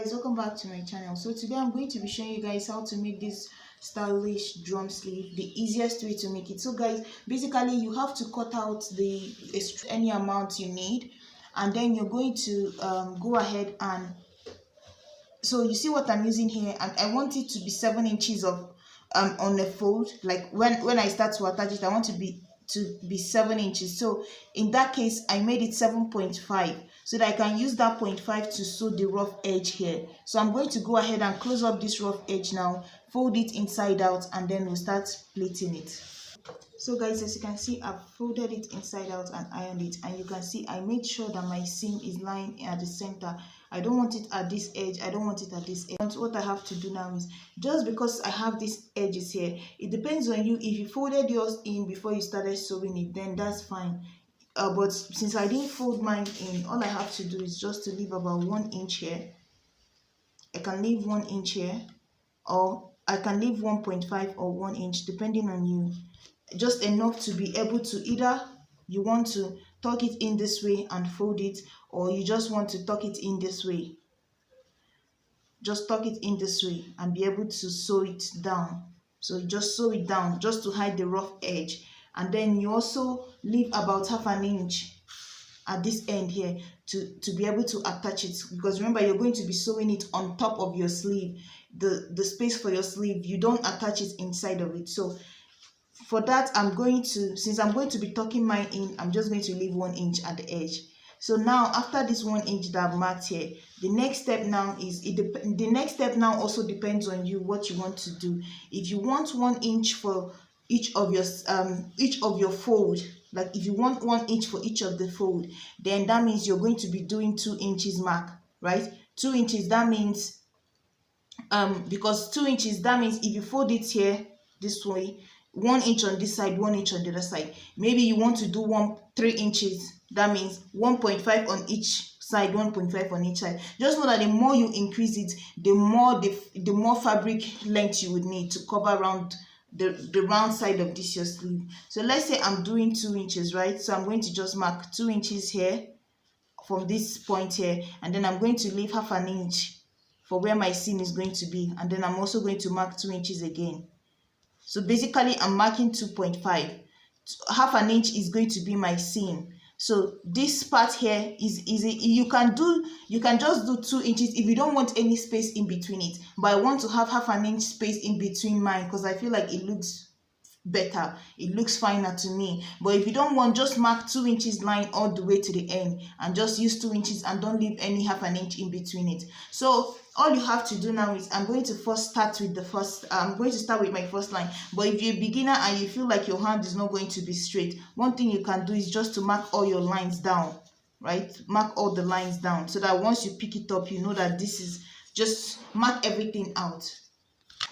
guys, welcome back to my channel. So today I'm going to be showing you guys how to make this stylish drum sleeve, the easiest way to make it. So guys, basically you have to cut out any amount you need, and then you're going to go ahead and, so you see what I'm using here, and I want it to be 7 inches of on the fold. Like when I start to attach it, I want to be 7 inches. So in that case I made it 7.5 so that I can use that 0.5 to sew the rough edge here. So I'm going to go ahead and close up this rough edge now, fold it inside out, and then we'll start pleating it. So guys, as you can see, I've folded it inside out and ironed it, and you can see I made sure that my seam is lying at the center. I don't want it at this edge, I don't want it at this edge. And what I have to do now is, just because I have these edges here, it depends on you. If you folded yours in before you started sewing it, then that's fine. But since I didn't fold mine in, all I have to do is just to leave about 1 inch here. I can leave 1 inch here, or I can leave 1.5 or 1 inch, depending on you. Just enough to be able to, either you want to tuck it in this way and fold it, or you just want to tuck it in this way. Just tuck it in this way and be able to sew it down. So you just sew it down just to hide the rough edge, and then you also leave about 1/2 inch at this end here to be able to attach it, because remember, you're going to be sewing it on top of your sleeve. The space for your sleeve, you don't attach it inside of it. So for that, since I'm going to be tucking mine in, I'm just going to leave 1 inch at the edge. So now, after this 1 inch that I've marked here, the next step now is, the next step now also depends on you, what you want to do. If you want 1 inch for each of your fold, like if you want 1 inch for each of the fold, then that means you're going to be doing 2 inches mark, right? 2 inches, that means because 2 inches, that means if you fold it here this way, 1 inch on this side, 1 inch on the other side. Maybe you want to do 3 inches, that means 1.5 on each side, 1.5 on each side. Just know that the more you increase it, the more fabric length you would need to cover around the round side of this your sleeve. So let's say I'm doing 2 inches, right? So I'm going to just mark 2 inches here from this point here, and then I'm going to leave 1/2 inch for where my seam is going to be, and then I'm also going to mark 2 inches again. So basically I'm marking 2.5. 1/2 inch is going to be my seam. So this part here is easy. You can just do 2 inches if you don't want any space in between it, but I want to have 1/2 inch space in between mine because I feel like it looks better, it looks finer to me. But if you don't want, just mark 2 inches line all the way to the end and just use 2 inches and don't leave any 1/2 inch in between it. So all you have to do now is, I'm going to start with my first line. But if you're a beginner and you feel like your hand is not going to be straight, one thing you can do is just to mark all your lines down, right? Mark all the lines down so that once you pick it up, you know that this is, just mark everything out.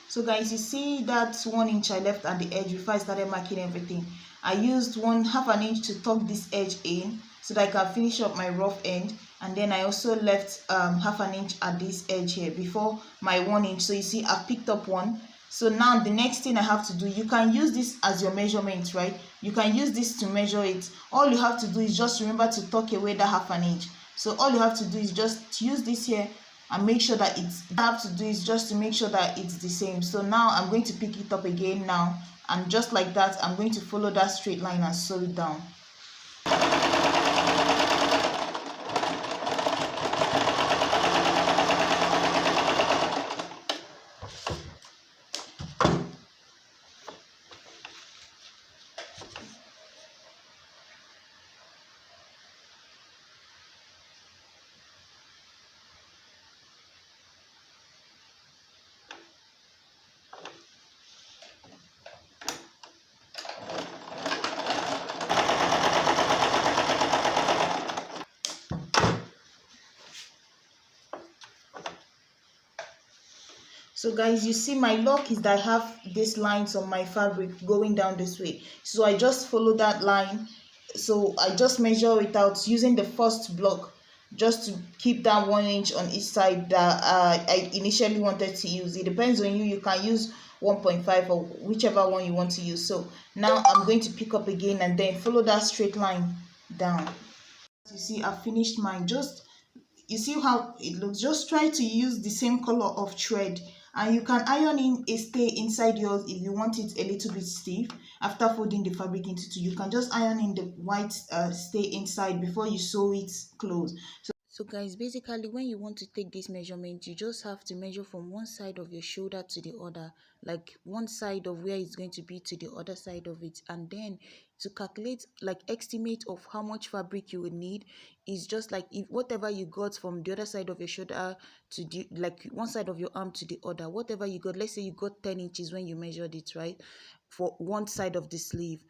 So guys, you see that 1 inch I left at the edge before I started marking everything. I used 1/2 inch to tuck this edge in so that I can finish up my rough end, and then I also left 1/2 inch at this edge here before my 1 inch. So you see I've picked up one. So now the next thing I have to do, you can use this as your measurement, right? You can use this to measure it. All you have to do is just remember to tuck away that 1/2 inch. So all you have to do is just use this here and make sure that it's the same. So now I'm going to pick it up again now, and just like that, I'm going to follow that straight line and sew it down. So guys, you see my luck is that I have these lines on my fabric going down this way. So I just follow that line. So I just measure it out using the first block, just to keep that 1 inch on each side that I initially wanted to use. It depends on you. You can use 1.5 or whichever one you want to use. So now I'm going to pick up again and then follow that straight line down. You see, I finished mine. Just you see how it looks. Just try to use the same color of thread, and you can iron in a stay inside yours if you want it a little bit stiff. After folding the fabric into two, you can just iron in the white stay inside before you sew it close. So guys, basically when you want to take this measurement, you just have to measure from one side of your shoulder to the other, like one side of where it's going to be to the other side of it, and then to calculate, like estimate of how much fabric you would need is just like if whatever you got from the other side of your shoulder to the, like one side of your arm to the other, whatever you got, let's say you got 10 inches when you measured it, right, for one side of the sleeve.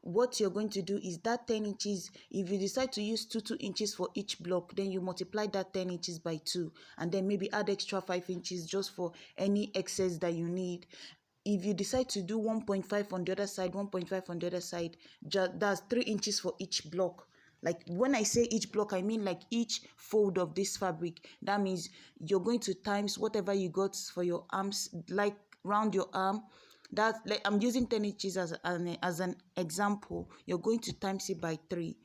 What you're going to do is that 10 inches, if you decide to use 2 inches for each block, then you multiply that 10 inches by 2, and then maybe add extra 5 inches just for any excess that you need. If you decide to do 1.5 on the other side, 1.5 on the other side, that's 3 inches for each block. Like when I say each block, I mean like each fold of this fabric. That means you're going to times whatever you got for your arms, like round your arm. That, like, I'm using 10 inches as an example. You're going to times it by 3.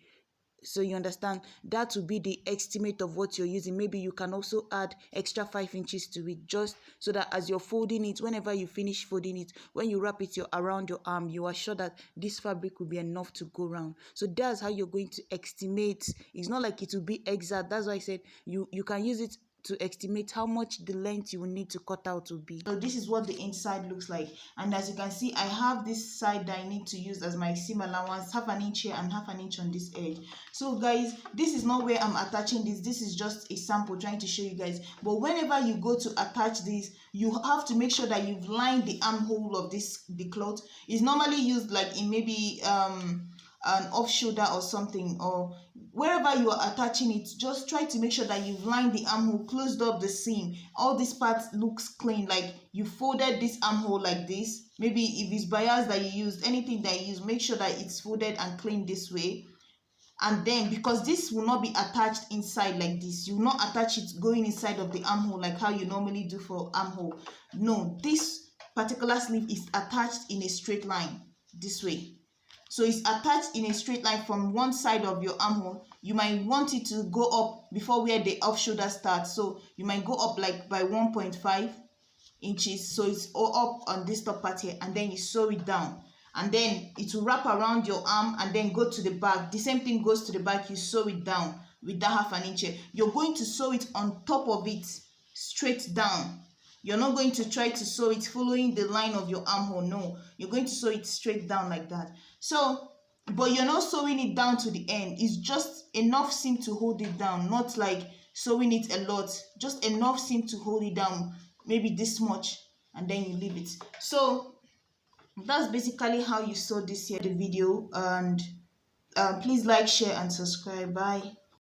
So you understand, that will be the estimate of what you're using. Maybe you can also add extra 5 inches to it, just so that as you're folding it, whenever you finish folding it, when you wrap it around your arm, you are sure that this fabric will be enough to go around. So that's how you're going to estimate. It's not like it will be exact. That's why I said you can use it to estimate how much the length you will need to cut out will be. So this is what the inside looks like, and as you can see, I have this side that I need to use as my seam allowance, half an inch here and half an inch on this edge. So guys, this is not where I'm attaching this is just a sample trying to show you guys. But whenever you go to attach this, you have to make sure that you've lined the armhole of the cloth. It's normally used like in maybe an off shoulder or something, or wherever you are attaching it, just try to make sure that you've lined the armhole, closed up the seam, all this part looks clean, like you folded this armhole like this. Maybe if it's bias that you used, anything that you use, make sure that it's folded and clean this way. And then, because this will not be attached inside like this, you will not attach it going inside of the armhole like how you normally do for armhole. No, this particular sleeve is attached in a straight line this way. So it's attached in a straight line from one side of your armhole. You might want it to go up before where the off shoulder starts. So you might go up like by 1.5 inches. So it's all up on this top part here, and then you sew it down. And then it will wrap around your arm and then go to the back. The same thing goes to the back. You sew it down with that half an inch here. You're going to sew it on top of it, straight down. You're not going to try to sew it following the line of your armhole. No, you're going to sew it straight down like that. So, but you're not sewing it down to the end. It's just enough seam to hold it down, not like sewing it a lot. Just enough seam to hold it down, maybe this much, and then you leave it. So that's basically how you sew this here, the video. And please like, share, and subscribe. Bye.